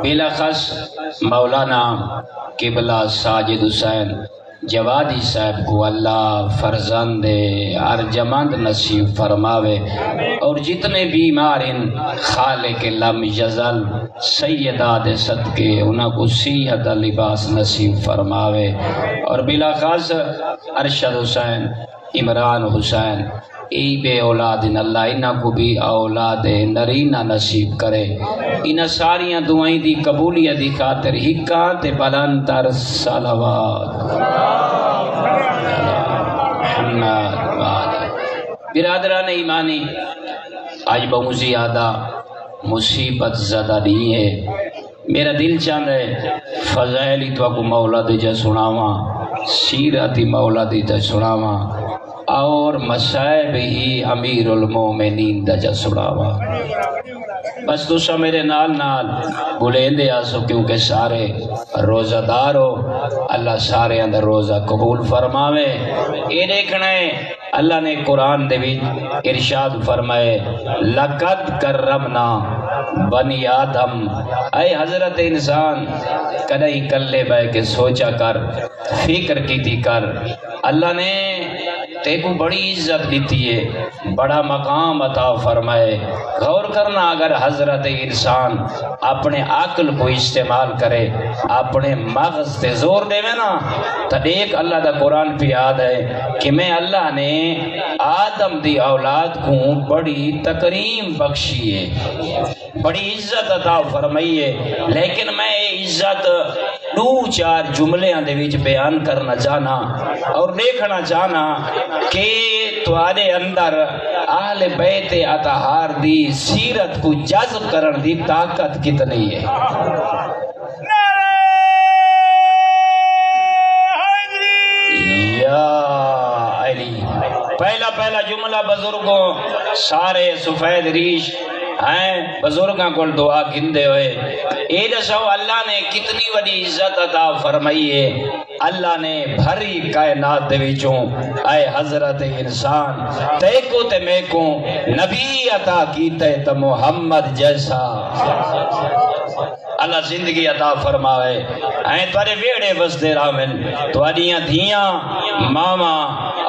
بلخص مولانا قبلہ ساجد حسین جوادی صاحب کو اللہ فرزند ارجمند نصیب فرماوے، اور جتنے بیمار ان خالق لم یزل سیدات صدقے انہاں کو صحت لباس نصیب فرماوے، اور بلاخص ارشد حسین عمران حسین ای بے اولاد ان اللہ انہاں کو بھی اولاد نرینہ نصیب کرے۔ انہاں ساریاں دعائیں دی قبولیت دی خاطر ہکاں تے بلند تر صلوات برادران ایمانی، آج بہت زیادہ مصیبت زدہ نہیں ہے۔ میرا دل چاند ہے فضائلی تو کو مولا دے جا سناواں، سیرتی مولا دے جا سناواں، اور مصائب ہی امیر المومنین دا جا سناواں۔ بس تو سا میرے نال نال بلیندے آسو، کیونکہ سارے روزہ دار ہو، اللہ سارے اندر روزہ قبول فرماوے۔ یہ دیکھنا ہے اللہ نے قرآن دے بھی ارشاد فرمائے لقد کرمنا بنی آدم، اے حضرت انسان کدھیں کلے بے کے سوچا کر، فکر کی تھی کر، اللہ نے تے کو بڑی عزت دیتی ہے، بڑا مقام عطا فرمائے۔ غور کرنا، اگر حضرت انسان اپنے عقل کو استعمال کرے، اپنے مغز تے زور دے میں نا، تو ایک اللہ دا قرآن پہ یاد ہے کہ میں اللہ نے آدم دی اولاد کو بڑی تکریم بخشی ہے، بڑی عزت عطا فرمائی ہے، لیکن میں عزت دو چار جملے اندے وچ بیان کرنا چاہنا اور دیکھنا چاہنا کہ تواڈے اندر اہل بیت اطہار دی سیرت کو جذب کرن دی طاقت کتنی ہے۔ یا علی، پہلا جملہ بزرگوں سارے سفید ریش ہیں، بزرگاں کو دعا گندے ہوئے، اے دسو اللہ نے کتنی بڑی عزت عطا فرمائی ہے۔ اللہ نے بھری کائنات دے وچوں اے حضرت انسان تے کو تے میں کو نبی عطا کیتے تو محمد جیسا اللہ زندگی عطا فرماوے۔ اے تارے ویڑے بستے رامن تواڈیاں دھیاں ماما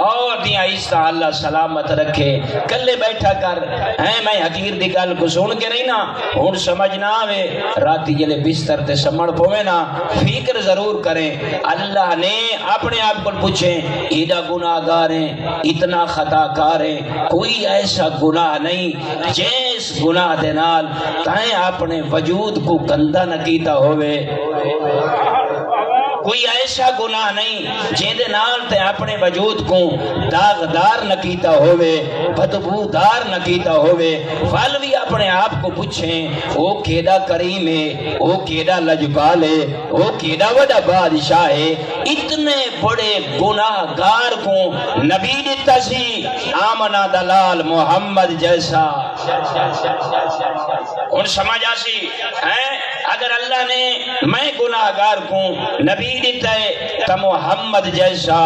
اور دیاں عیسیٰ اللہ سلامت رکھے، کلے بیٹھا کر اے میں حقیر دی گل کو سن کے نہیں نا ہن سمجھ نہ آوے، راتی جلے بستر تے سمڑ پوے نا، فکر ضرور کریں۔ اللہ نے اپنے آپ کو پوچھیں ایڈا گناہ گار ہیں، اتنا خطا کار ہیں، کوئی ایسا گناہ نہیں جیس گناہ دے نال تائیں اپنے وجود کو گندہ نہ کیتا ہوئے، کوئی ایسا گناہ نہیں جیندے نال تے اپنے وجود کو داغدار نہ کیتا ہوئے، بدبودار نہ کیتا ہوئے۔ فال بھی اپنے آپ کو پوچھیں او کیڑا کریم ہے، او کیڑا لجپال ہے، او کیڑا وڈا بادشاہ ہے، اتنے بڑے گناہ گار کو نبی دیتا سی آمنہ دلال محمد جیسا۔ ان سمجھ آسی اگر اللہ نے میں گناہ گار کو نبی دیتا ہے تو محمد جیسا،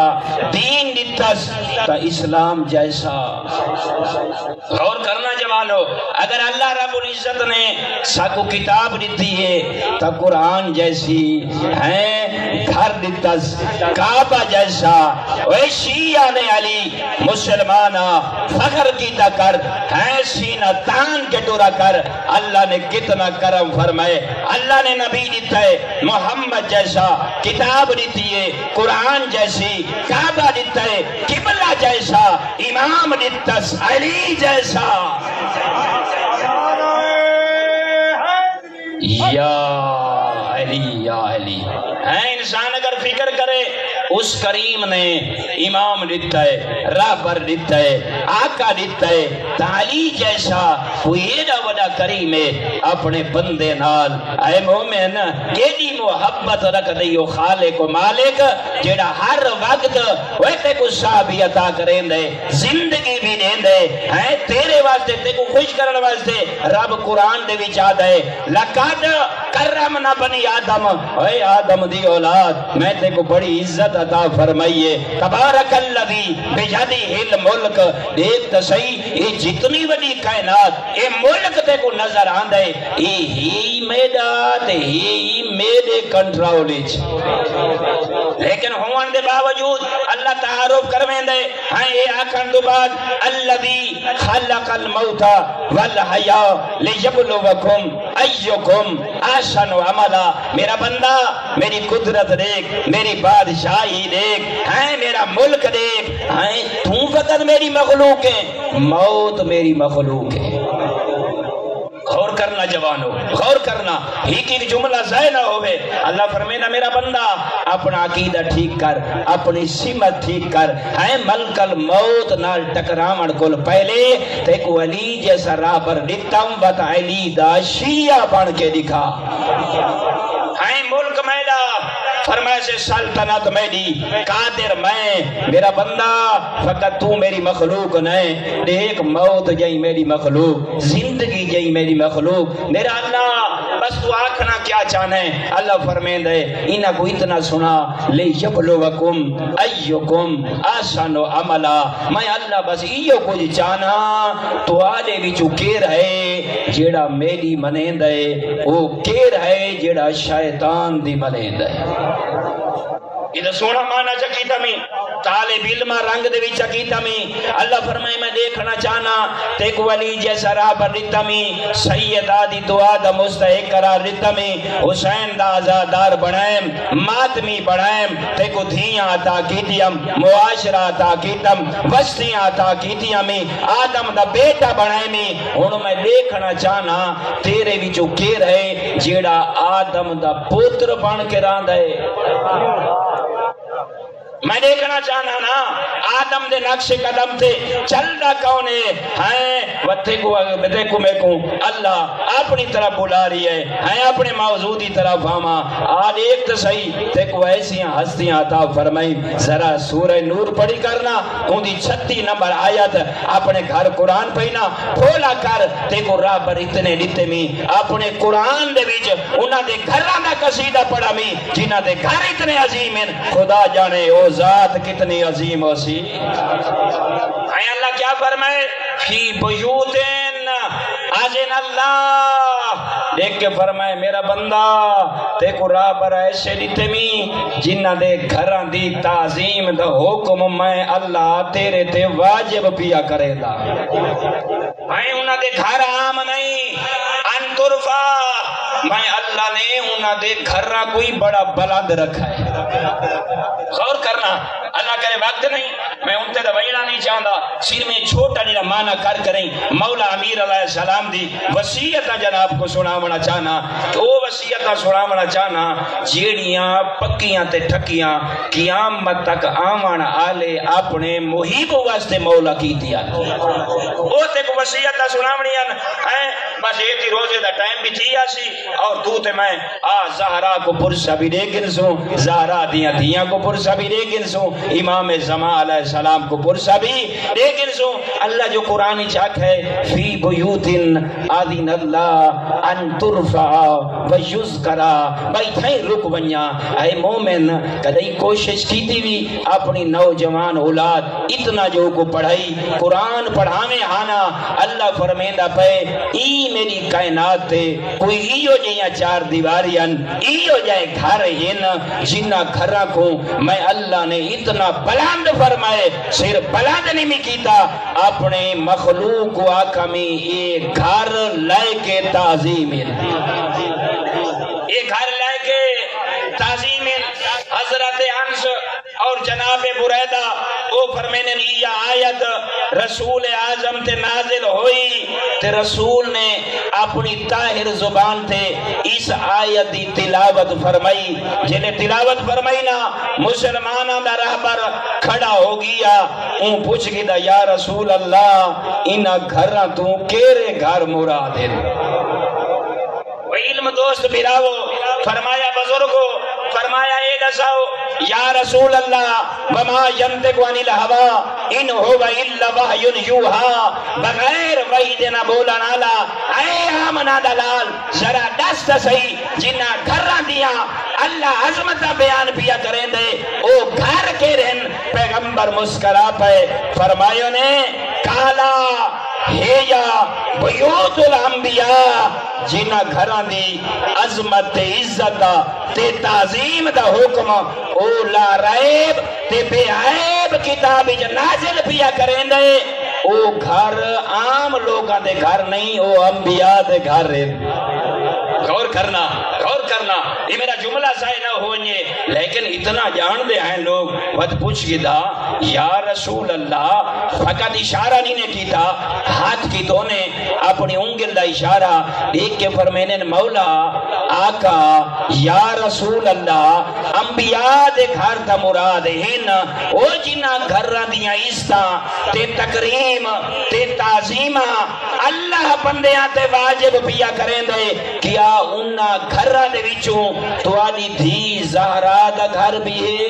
دین دیتا تو اسلام جیسا۔ غور کرنا جوانو، اگر اللہ رب العزت نے ساکو کتاب دیتی ہے تو قرآن جیسی ہے، گھر دیتا کعبہ جیسا، وے شیعہ نے علی مسلمانہ فخر کیتا کر ہے، سینہ تان کے ٹورا کر، اللہ نے کتنا کرم فرمائے۔ اللہ نے نبی دیتا ہے محمد جیسا، کتاب دیتی ہے قرآن جیسی، کعبہ دیتا ہے قبلہ جیسا، امام دیتا علی جیسا۔ یا علی یا علی، انسان اگر فکر کرے اس کریم نے امام دیتا ہے، رہبر دیتا ہے، آقا دیتا ہے، تعالی جیسا کوئی ایڈا وڈا کریم ہے اپنے بندے نال۔ اے مومن کیڑی محبت رکھ دیو خالق و مالک جیڑا ہر وقت ویتے کو صحابی عطا کریں دے، زندگی بھی دیں دے، تیرے واسطے تے کو خوش کرنے واسطے رب قرآن دے وچ آدھا ہے لقد کرمنا بنی آدم، اے آدم دی اولاد میں تے کو بڑی عزت عطا فرمائیے۔ تبارک الذی بیدہ الملک، دیکھ تو صحیح یہ جتنی بڑی کائنات، یہ ملک تے کو نظر آندے ہی میڈا تے ہی میڈے کنٹرول وچ، لیکن ہون دے باوجود اللہ تعارف کرویں دے ہاں یہ آکھن دو بعد الذی خلق الموت والحیاء لیبلوکم ایکم احسن عملا، میرا بندہ میری قدرت دیکھ، میری بادشاہی دیکھ، ہیں میرا ملک دیکھ، ہیں تو فقط میری مخلوق ہے، موت میری مخلوق ہے۔ غور کرنا جوانو، غور کرنا، ایک جملہ ضائع نہ ہوئے۔ اللہ فرمینا میرا بندہ اپنا عقیدہ ٹھیک کر، اپنی سمت ٹھیک کر، ہے ملک الموت نال ٹکراون کل پہلے تیک ولی جیسا راہ پر ڈکتم بت علی دا شیعہ بن کے دکھا، ہے ملک میڈا فرمائے سے سلطنت میری، قادر میں، میرا بندہ فقط تو میری مخلوق نہیں، دیکھ موت جائی میری مخلوق، زندگی جائی میری مخلوق، میرا اللہ بس تو آکھنا کیا چاہنے۔ اللہ فرمین دے انہا کو اتنا سنا لیبلوکم ایکم احسن عملا، میں اللہ بس ایو کچھ چاہنا تو آلے بچو کیر ہے جیڑا میری منین دے، وہ کیر ہے جیڑا شیطان دی منین دے۔ ادھا سونا مانا چکیتا میں طالب علمہ رنگ دے بھی چکیتا میں اللہ فرمائے میں دیکھنا چاہنا تیک ولی جیسا راہ پر رتا میں سید آدھی دعا دا مستحق قرار رتا میں حسین دا آزادار بڑھائیں ماتمی بڑھائیں تیکو دھیاں آتا کیتیم معاشرہ آتا کیتم وسطیاں آتا کیتیم میں آدم دا بیٹا بڑھائیں میں انہوں میں دیکھنا چاہنا تیرے بھی جو کیر ہے جیڑا آدم دا پتر بن کے راند ہے۔ میں دیکھنا چاہنا نا آدم دے نقش قدم تھے چل رہا کون ہے دیکھو میں کہوں اللہ اپنی طرف بلا رہی ہے اپنے موجودی طرف آما آج ایک تو صحیح دیکھو ایسی ہستیاں عطا فرمائی ذرا سورہ نور پڑھی کرنا ان دی 36 نمبر آیت اپنے گھر قرآن پہنا کھولا کر دیکھو راہ پر اتنے لیتے میں اپنے قرآن دے بیچ انہاں دے گھران دا قصیدہ پڑھا میں جنہاں دے گھر اتنے عظیم ہیں خدا جانے او ذات کتنی عظیم ہو سی۔ اللہ کیا فرمائے فی بیوتن آجن اللہ دیکھ کے فرمائے میرا بندہ دیکھو راہ پر ایسے لیتے میں جنہ دے گھران دی تعظیم دا حکم میں اللہ تیرے تے واجب پیا کرے دا انہ دے گھر عام نہیں انترفا میں اللہ نے انہ دے گھرہ کوئی بڑا بلند رکھا ہے۔ غور کرنا اللہ کرے وقت نہیں میں ان تے دوائینا نہیں چاہتا سر میں چھوٹا جنہ معنی کر کریں مولا امیر علیہ السلام دی وصیتہ جناب کو سناونا چاہنا تو وصیتہ سناونا چاہنا جیڑیاں پکیاں تے ٹھکیاں قیامت تک آمان آلے اپنے محیب واسطے مولا کی دیا وہ تے کو وصیتہ سناونی ہیں بس ایک ہی روزے دا ٹائم بھی تھی آسی اور تو تے میں زہرا کو پرسا بھی دے گنسوں زہرا دیاں دیاں کو پرسا بھی دے گنسوں امام زمان علیہ السلام کو پرسا بھی دے گنسوں اللہ جو قرآن چاک ہے فی بیوتن آدین اللہ ان ترفع و یذکرا بیٹھیں رک بنیا اے مومن کدئی کوشش کی تھی بھی اپنی نوجوان اولاد اتنا جو کو پڑھائی قرآن پڑھانے آنا اللہ فرمیندہ پہ ای میری کائنات تے کوئی ایو جیاں چار دیواریاں ایو جائے گھر ہن جنہ گھرہ کو میں اللہ نے اتنا بلند فرمائے صرف بلند نہیں میں کیتا اپنے مخلوق کو آقا میں ایک گھر لائے کے تعظیم ایک گھر لائے کے تعظیم حضرت انس اور جناب بریدہ وہ فرمینے یہ آیت رسول اعظم تے نازل ہوئی تے رسول نے اپنی طاہر زبان تے اس آیت دی تلاوت فرمائی جنہیں تلاوت فرمائی نا مسلمانہ دا رہبر کھڑا ہو گیا ان پوچھ گیا یا رسول اللہ انہا گھرہ تو کیرے گھر مراد ہے وہ علم دوست بھراو فرمایا بزرگو فرمایا اے دساؤ یا رسول اللہ وما ینطق عن الہوا ان ہوا الا وحی یوحا بغیر وحی دینا بولا نالا اے آمنا دلال ذرا دست صحیح جنہ گھران دیا اللہ عظمتہ بیان پیا کریں دے او گھر کے رہن پیغمبر مسکرا پہ فرمائیوں نے کالا ہے یا بیوت الانبیاء جنہ گھراں دی عظمت تے عزت تے تعظیم دا حکم او لا ریب تے بے عیب کتاب نازل پیا کریں دے او گھر عام لوگاں دے گھر نہیں، او انبیاء دے گھر رہے۔ غور کرنا یہ میرا جملہ ضائع نہ ہوئے، لیکن اتنا جان دے ہیں لوگ ود پوچھ گدا یا رسول اللہ فقط اشارہ نہیں نے کیتا، ہاتھ کی تو نے اپنی انگل دا اشارہ دیکھ کے فرمینے مولا آقا یا رسول اللہ انبیاء دے گھر دا مراد ہن او جنہ گھر دیاں عزتاں تے تکریم تے تعظیمہ اللہ بندیاں تے واجب پیا کریں دے، کیا انہاں گھر دے وچوں تو آدھی دھی زہرا دا گھر بھی ہے؟